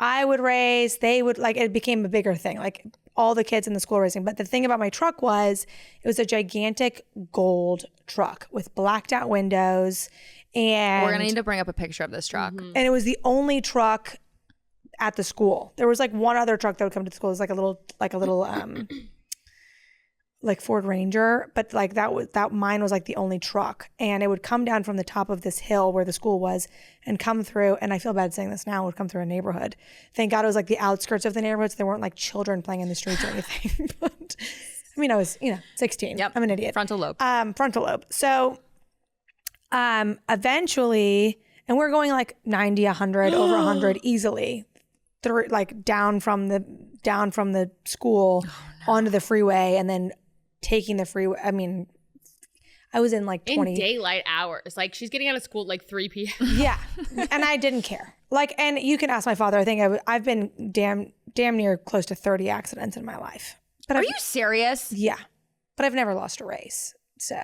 I would race, they would, like, it became a bigger thing, like all the kids in the school racing. But the thing about my truck was, it was a gigantic gold truck with blacked out windows. And We're gonna need to bring up a picture of this truck. and it was the only truck at the school. There was like one other truck that would come to the school. It was like a little like Ford Ranger, but like that mine was like the only truck, and it would come down from the top of this hill where the school was and come through. And I feel bad saying this now, it would come through a neighborhood. Thank God it was like the outskirts of the neighborhood, so there weren't like children playing in the streets or anything. But I mean, I was 16. Yep. I'm an idiot. Frontal lobe. Frontal lobe. So eventually, and we're going like 90, 100, over 100 easily, through like down from the school onto the freeway, and then taking the freeway. I mean, I was in like 20 in daylight hours. Like, she's getting out of school at like 3 p.m. Yeah, and I didn't care. Like, and you can ask my father. I think I've been damn near close to 30 accidents in my life. But Are you serious? Yeah, but I've never lost a race. So.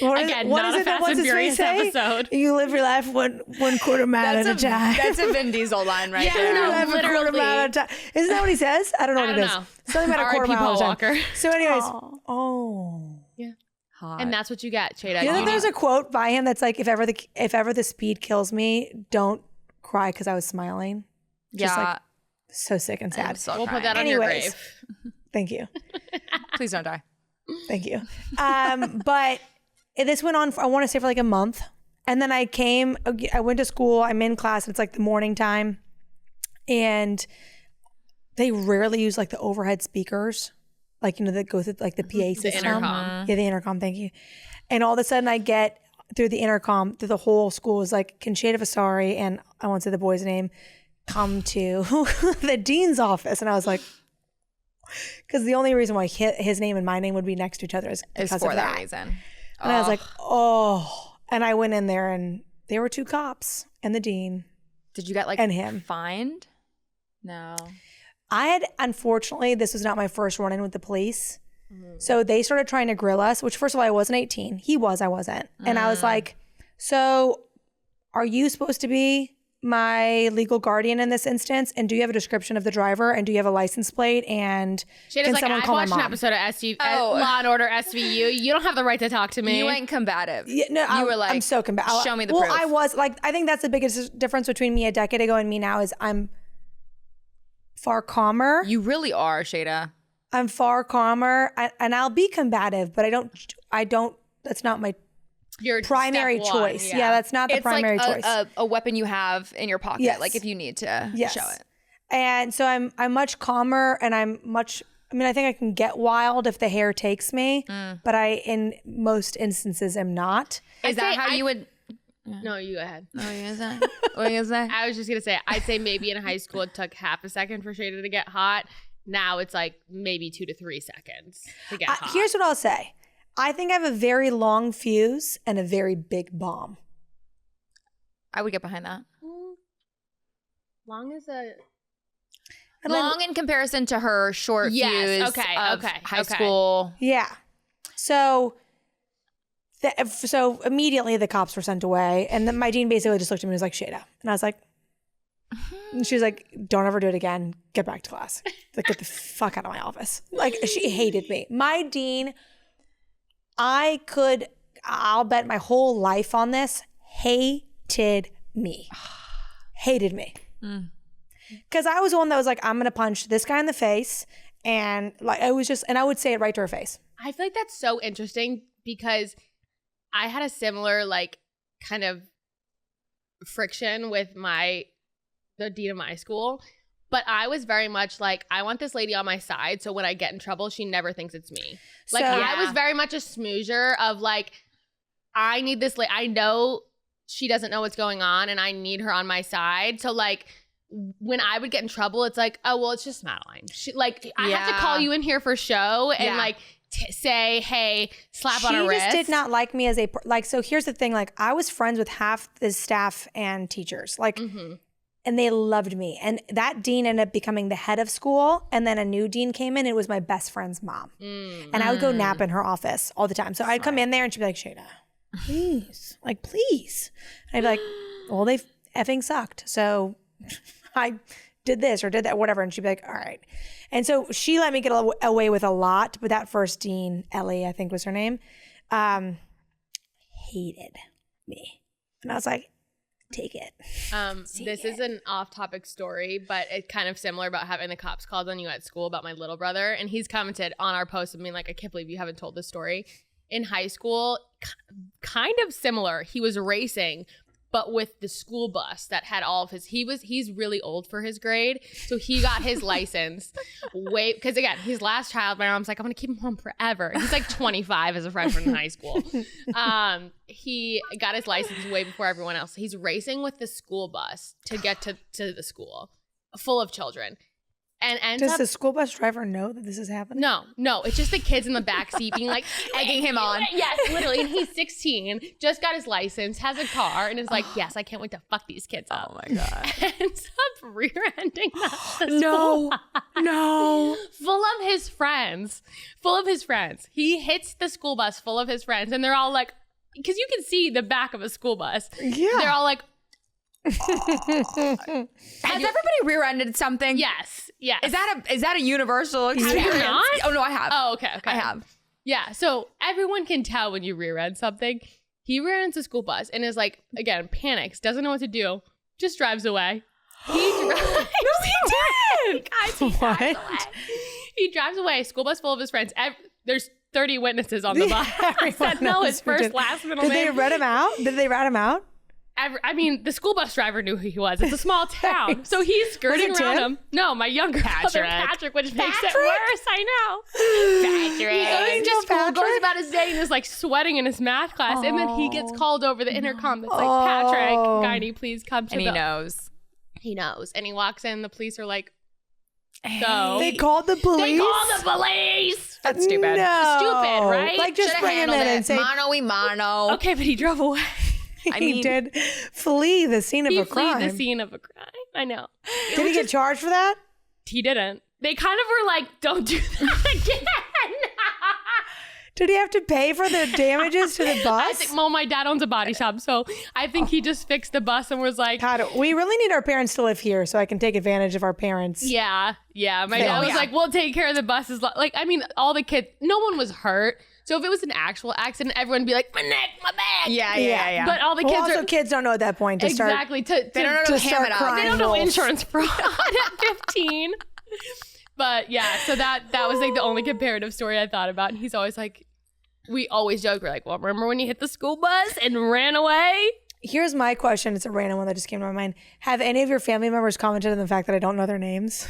What Again, not a Fast and Furious episode. You live your life one quarter mile at a time. That's a Vin Diesel line right Yeah, there. no, Life a quarter literally. mile at a time. Isn't that what he says? I don't know what I it don't is. know. Something about a quarter R.I.P. mile at a Paul time. Walker. So anyways, Hot. And that's what you get, Sheyda. you know there's a quote by him that's like, if ever the speed kills me, don't cry because I was smiling. Just like so sick and sad. So We'll put crying. that on your Anyways. grave. Thank you. Please don't die. Thank you. But this went on, I want to say, for like a month. And then I went to school, I'm in class, and it's like the morning time. And they rarely use like the overhead speakers, like, that go through like the PA system. intercom. Yeah, the intercom, thank you. And all of a sudden I get through the intercom, through the whole school is like, can Sheyda Vasari, and I won't say the boy's name, come to the dean's office. And I was like, because the only reason why his name and my name would be next to each other is because for of that that reason. And I was like, oh. And I went in there, and there were 2 cops and the dean. Did you get like and him fined? No. I had, unfortunately, this was not my first run-in with the police. So they started trying to grill us, which, first of all, I wasn't 18. He was, I wasn't. And I was like, so are you supposed to be my legal guardian in this instance? And do you have a description of the driver? And do you have a license plate? And Sheyda's can like, someone I call my watched an mom? episode of SVU, Oh. Law and Order SVU. You don't have the right to talk to me. You ain't combative. Yeah, no, You were like, I'm so combative. show me the well, proof. I was like, I think that's the biggest difference between me a decade ago and me now is I'm far calmer. You really are, Sheyda. I'm far calmer, and I'll be combative, but I don't. That's not my Your primary step one, choice. Yeah, that's not the It's primary like choice. a weapon you have in your pocket, Yes. like if you need to Yes. show it. And so I'm much calmer, and I think I can get wild if the hair takes me, but I, in most instances, am not. Is that how you would? No, you go ahead. What are you gonna say? What are you gonna say? I was just gonna say, I'd say maybe in high school it took half a second for Sheyda to get hot. Now it's like maybe 2 to 3 seconds to get hot. Here's what I'll say. I think I have a very long fuse and a very big bomb. I would get behind that. Long as a... Long in comparison to her short fuse of high school. Yeah. So immediately the cops were sent away. And then my dean basically just looked at me and was like, Sheyda. And I was like, and she was like, don't ever do it again. Get back to class. Like, get the fuck out of my office. Like, she hated me. My dean, I'll bet my whole life on this, hated me. Hated me. Because I was the one that was like, I'm going to punch this guy in the face. And like, I was just, and I would say it right to her face. I feel like that's so interesting because I had a similar like kind of friction with the dean of my school. But I was very much like, I want this lady on my side. So when I get in trouble, she never thinks it's me. Like I was very much a smoozer of like, I need this I know she doesn't know what's going on and I need her on my side. So like, when I would get in trouble, it's like, oh, well, it's just Madeline. I have to call you in here for show and like say, hey, slap on her wrist. She just did not like me as so here's the thing. Like I was friends with half the staff and teachers and they loved me. And that dean ended up becoming the head of school. And then a new dean came in. It was my best friend's mom. And I would go nap in her office all the time. So I'd come in there and she'd be like, Sheyda, please, like, please. And I'd be like, well, they effing sucked. So I did this or did that, whatever. And she'd be like, all right. And so she let me get away with a lot. But that first dean, Ellie, I think was her name, hated me. And I was like, take it. This is an off-topic story, but it's kind of similar about having the cops called on you at school about my little brother. And he's commented on our post and being like, I can't believe you haven't told this story. In high school, kind of similar. He was racing, but with the school bus that had all of his, he's really old for his grade. So he got his license because again, he's last child. My mom's like, I'm going to keep him home forever. He's like 25 as a freshman in high school. He got his license way before everyone else. He's racing with the school bus to get to the school full of children. And does the school bus driver know that this is happening? No. It's just the kids in the back seat being like, egging him on. Yes, literally. And he's 16, just got his license, has a car, and is like, yes, I can't wait to fuck these kids up. Oh my God. Ends up rear-ending the No. Full of his friends. He hits the school bus full of his friends, and they're all like, because you can see the back of a school bus. Yeah. They're all like, Has everybody rear-ended something? Yes. Is that a universal experience? Have you not? Oh no, I have. Oh, okay. I have. Yeah. So everyone can tell when you rear-end something. He rear-ends the school bus and is like, again, panics, doesn't know what to do, just drives away. He drives away. School bus full of his friends. There's 30 witnesses on the bus. Said no, his first, last, middle name. Did they rat him out? I mean, the school bus driver knew who he was. It's a small town. So he's skirting around him. No, my younger brother, Patrick, which makes it worse. I know. Patrick. He goes to school, goes about his day, and is like sweating in his math class. And then he gets called over the intercom. That's like, Patrick, Guiney, please come to and he knows. He knows. And he walks in. The police are like, so. They called the police? That's stupid. No. Stupid, right? Like, just bring him in and say, mano. Okay, but he drove away. He did flee the scene of a crime. He fled the scene of a crime. I know. Did he get charged for that? He didn't. They kind of were like, don't do that again. Did he have to pay for the damages to the bus? My dad owns a body shop, so I think he just fixed the bus and was like, God, we really need our parents to live here so I can take advantage of our parents. Yeah. My dad was like, we'll take care of the buses. Like, I mean, all the kids, no one was hurt. So if it was an actual accident, everyone would be like, my neck, my back. Yeah. But all the kids kids don't know at that point to start. Exactly. They don't know to ham it up. They don't know insurance fraud at 15. But yeah, so that was like the only comparative story I thought about. And he's always like, we always joke, we're like, well, remember when you hit the school bus and ran away? Here's my question. It's a random one that just came to my mind. Have any of your family members commented on the fact that I don't know their names?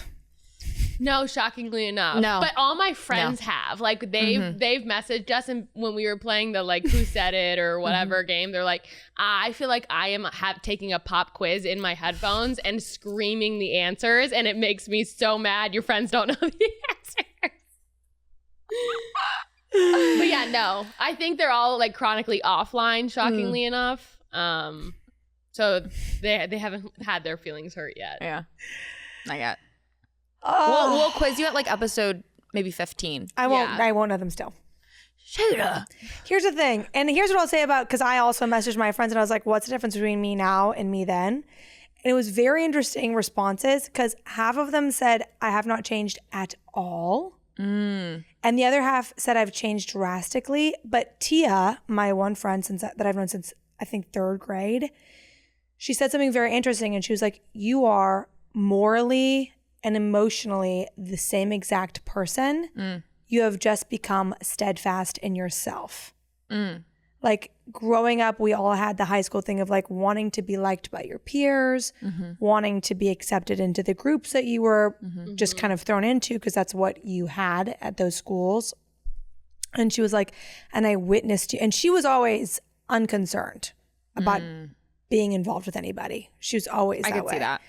No, shockingly enough. No. But all my friends have. Like they've messaged us, and when we were playing the like who said it or whatever game, they're like, I feel like I am taking a pop quiz in my headphones and screaming the answers, and it makes me so mad your friends don't know the answers. But yeah, no. I think they're all like chronically offline, shockingly enough. So they haven't had their feelings hurt yet. Yeah. Not yet. Oh. We'll quiz you at like episode maybe 15. I won't. Yeah. I won't know them still. Sheyda. Here's the thing, and here's what I'll say about, because I also messaged my friends and I was like, "What's the difference between me now and me then?" And it was very interesting responses, because half of them said I have not changed at all, and the other half said I've changed drastically. But Tia, my one friend that I've known since I think 3rd grade, she said something very interesting, and she was like, "You are morally and emotionally the same exact person. You have just become steadfast in yourself." Like growing up, we all had the high school thing of like wanting to be liked by your peers, wanting to be accepted into the groups that you were just kind of thrown into, because that's what you had at those schools. And she was like, and I witnessed you. And she was always unconcerned about being involved with anybody. She was always that way. I could see that.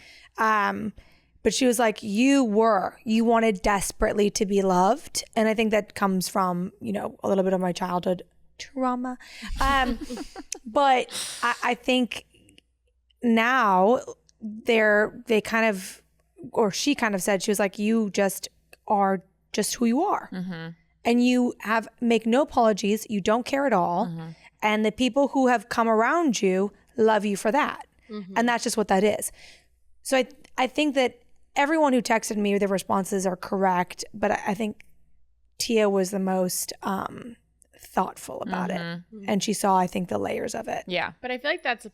But she was like, you wanted desperately to be loved. And I think that comes from, a little bit of my childhood trauma. But I think now she kind of said, she was like, you just are just who you are. And you make no apologies. You don't care at all. And the people who have come around you love you for that. And that's just what that is. So I think that everyone who texted me, their responses are correct, but I think Tia was the most thoughtful about it. And she saw, I think, the layers of it. Yeah. But I feel like that's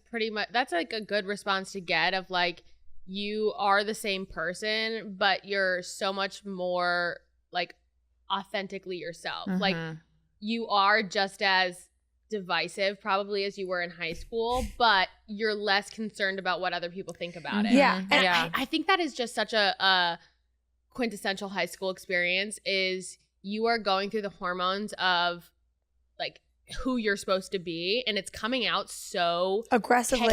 like a good response to get, of like, you are the same person, but you're so much more like authentically yourself. Like you are just as divisive probably as you were in high school, but you're less concerned about what other people think about it. Yeah. And I think that is just such a quintessential high school experience, is you are going through the hormones of like who you're supposed to be, and it's coming out so aggressively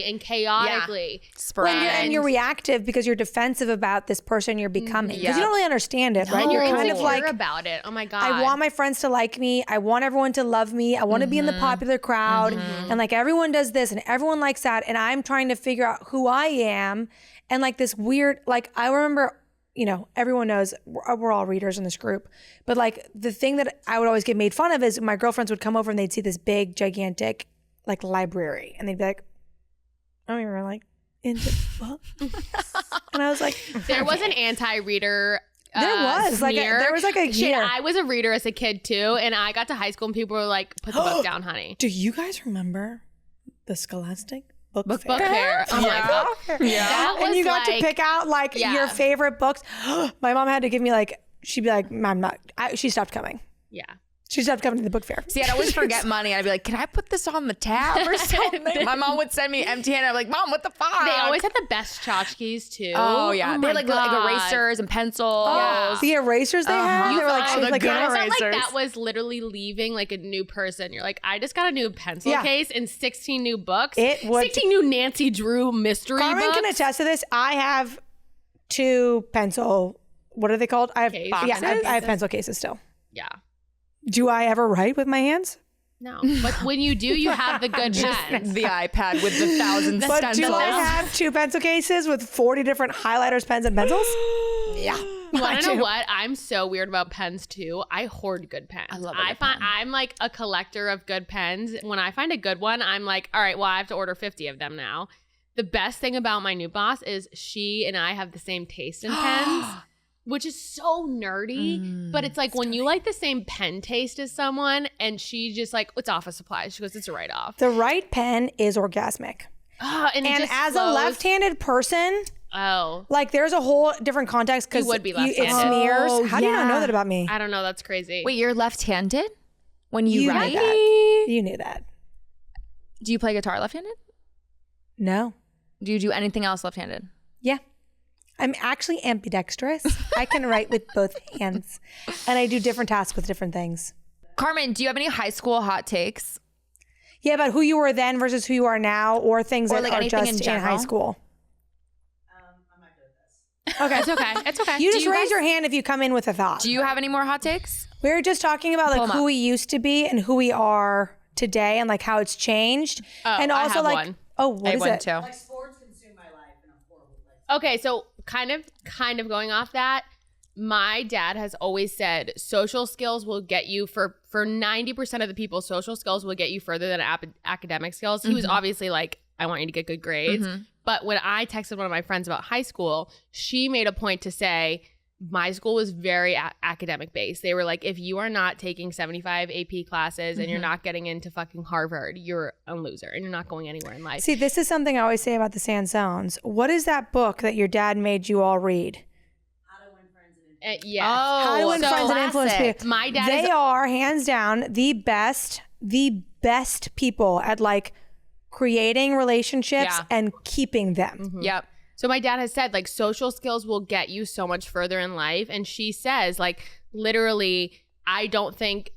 and chaotically. And you're reactive because you're defensive about this person you're becoming, because you don't really understand it, right? No, You're kind of like, about it. Oh my God. I want my friends to like me. I want everyone to love me. I want to be in the popular crowd. And like everyone does this and everyone likes that. And I'm trying to figure out who I am. And like this weird, like I remember, everyone knows we're all readers in this group, but like the thing that I would always get made fun of is my girlfriends would come over and they'd see this big, gigantic like library, and they'd be like, "Oh, you're like into books?" And I was like, there was an anti-reader. There was like a year. I was a reader as a kid too, and I got to high school and people were like, "Put the book down, honey." Do you guys remember the Scholastic Book Fair? Oh my God. Yeah. And you got to pick out like your favorite books. My mom had to give me like, she'd be like, "Mom, she stopped coming." Yeah. She stopped coming to the book fair. See, I'd always forget money. I'd be like, "Can I put this on the tab or something?" My mom would send me empty handed. I'm like, "Mom, what the fuck?" They always had the best tchotchkes too. Oh yeah, they had like erasers and pencils. The erasers they had, they were like shaped like I felt erasers. like that was literally leaving like a new person. You're like, I just got a new pencil case and 16 new books. 16 new Nancy Drew mystery Carmen books. can attest to this. I have 2 pencil. What are they called? I have Cases? I have pencil cases still. Yeah. Do I ever write with my hands? No, but when you do, you have the good pens. The iPad with the thousands of But stencils. do I have 2 pencil cases with 40 different highlighters, pens, and pencils? Yeah. You want to know what? I'm so weird about pens too. I hoard good pens. I love I'm like a collector of good pens. When I find a good one, I'm like, all right, well, I have to order 50 of them now. The best thing about my new boss is she and I have the same taste in pens. Which is so nerdy, but it's like when you like the same pen taste as someone and she just like, it's office supplies. She goes, it's a write-off. The right pen is orgasmic. And as a left-handed person, like there's a whole different context because you would be left-handed. It smears. How do you not know that about me? I don't know. That's crazy. Wait, you're left-handed when you write? You knew that. Do you play guitar left-handed? No. Do you do anything else left-handed? Yeah. I'm actually ambidextrous. I can write with both hands. And I do different tasks with different things. Carmen, do you have any high school hot takes? Yeah, about who you were then versus who you are now, or things that like are anything just in in high general? school. I'm not good at this. Okay. It's okay. It's okay. You just raise your hand if you come in with a thought. Do you have any more hot takes? We were just talking about like 'em who up. we used to be and who we are today and like how it's changed. And I also have like, one. oh, what I is went it? too. Like sports consume my life in a horrible place. Okay, so kind of going off that, my dad has always said social skills will get you for 90% of the people, social skills will get you further than academic skills. He was obviously like, I want you to get good grades. But when I texted one of my friends about high school, she made a point to say my school was very academic based. They were like, if you are not taking 75 AP classes and you're not getting into fucking Harvard, you're a loser and you're not going anywhere in life. See, this is something I always say about the Sansones. What is that book that your dad made you all read? How to win friends and Yes. How to Win so Friends and Influence People. My dad They is are hands down the best people at like creating relationships Yeah. and keeping them. Yep. So my dad has said like social skills will get you so much further in life. And she says like literally, I don't think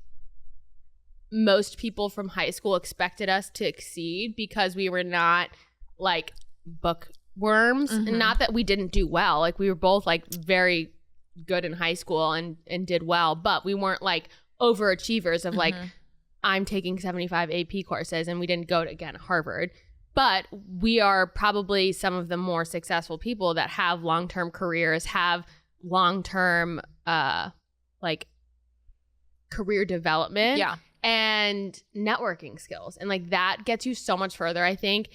most people from high school expected us to exceed because we were not like bookworms. And not that we didn't do well. Like we were both like very good in high school and did well, but we weren't like overachievers of like, I'm taking 75 AP courses and we didn't go to, again, Harvard. But we are probably some of the more successful people that have long-term careers, have long-term like career development and networking skills. And like that gets you so much further, I think.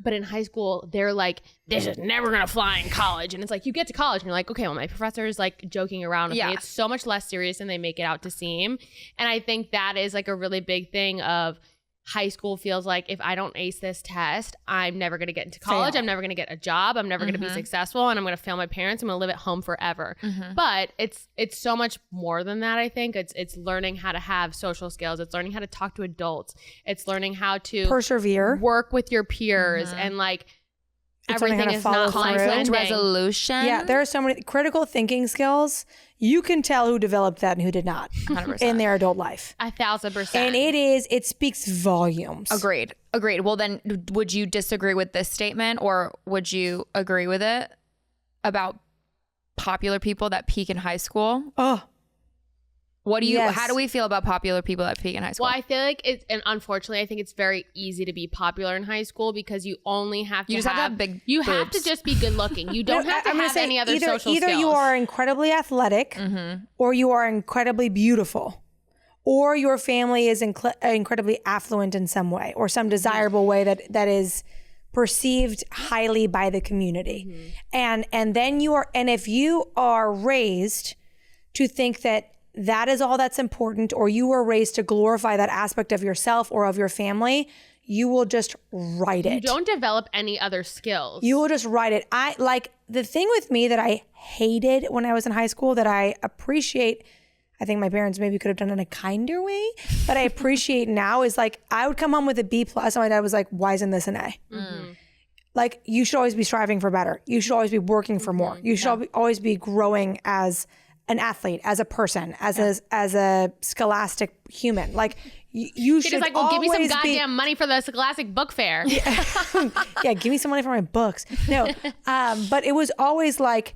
But in high school, they're like, this is never going to fly in college. And it's like, you get to college and you're like, okay, well, my professor is like joking around with me. It's so much less serious than they make it out to seem. And I think that is like a really big thing of high school feels like if I don't ace this test, I'm never going to get into college. I'm never going to get a job. I'm never going to be successful. And I'm going to fail my parents. I'm going to live at home forever. But it's so much more than that, I think. It's learning how to have social skills. It's learning how to talk to adults. It's learning how to Persevere. work with your peers and like It's learning how everything to is follow not through. life ending. Resolution. Yeah, there are so many critical thinking skills. You can tell who developed that and who did not 100%. in their adult life. 1,000%. And it speaks volumes. Agreed. Well, then would you disagree with this statement or would you agree with it about popular people that peak in high school? Oh, What do you, Yes. how do we feel about popular people that peak in high school? Well, I feel like it's, and unfortunately, I think it's very easy to be popular in high school because you only have to You just have to have big You have to boobs. just be good looking. You don't have to I'm gonna have say any other either social skills. you are incredibly athletic or you are incredibly beautiful or your family is incredibly affluent in some way or some desirable way that is perceived highly by the community. And then if you are raised to think that is all that's important, or you were raised to glorify that aspect of yourself or of your family, you will just write it. You don't develop any other skills. You will just write it. I like the thing with me that I hated when I was in high school that I appreciate. I think my parents maybe could have done it in a kinder way, but I appreciate now is like I would come home with a B plus and my dad was like, why isn't this an A? Like you should always be striving for better. You should always be working for more. You should always be growing as an athlete, as a person, as a scholastic human. Like you should It's like, well, give me some always be- goddamn money for the Scholastic Book Fair. yeah, give me some money for my books. No, but it was always like,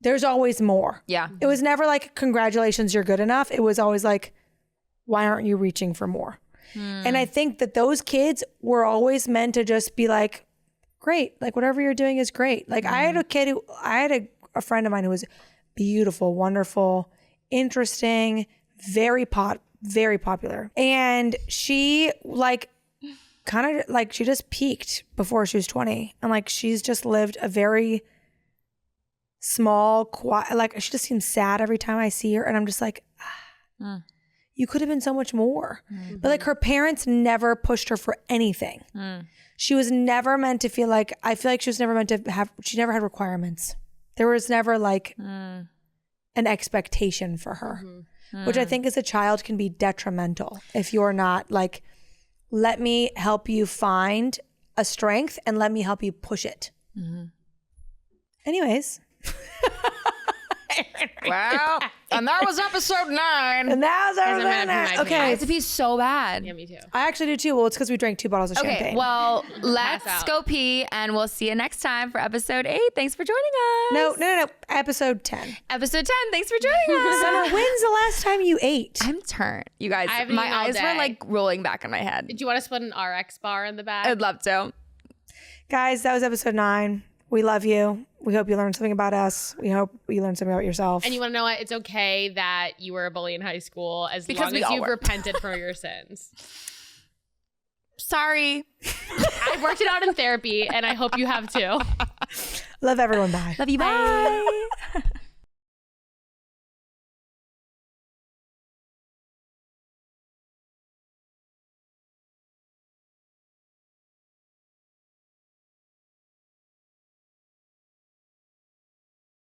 there's always more. Yeah. It was never like, congratulations, you're good enough. It was always like, why aren't you reaching for more? And I think that those kids were always meant to just be like, great, like whatever you're doing is great. Like I had a friend of mine who was beautiful, wonderful, interesting, very popular. And she she just peaked before she was 20. And like, she's just lived a very small, quiet, like she just seems sad every time I see her. And I'm just like, you could have been so much more. But like her parents never pushed her for anything. She was never meant to feel like, I feel like she was never meant to have, she never had requirements. There was never like an expectation for her, which I think as a child can be detrimental if you're not like, let me help you find a strength and let me help you push it. Anyways. Well, and that was episode 9. And that was our I'm gonna have my okay. I have to pee so bad. Yeah, me too. I actually do too. Well, it's because we drank 2 bottles of Okay, champagne. well, let's out. go pee, and we'll see you next time for episode 8. Thanks for joining us. No. Episode 10. Episode 10. Thanks for joining us. Summer, when's the last time you ate? I'm turned. You guys, I haven't my eaten all eyes were day. like rolling back in my head. Do you want to split an RX bar in the back? I'd love to. Guys, that was episode 9. We love you. We hope you learned something about us. We hope you learned something about yourself. And you want to know what? It's okay that you were a bully in high school as long we as all you've were. repented for your sins. Sorry. I worked it out in therapy, and I hope you have too. Love everyone. Bye. Love you. Bye.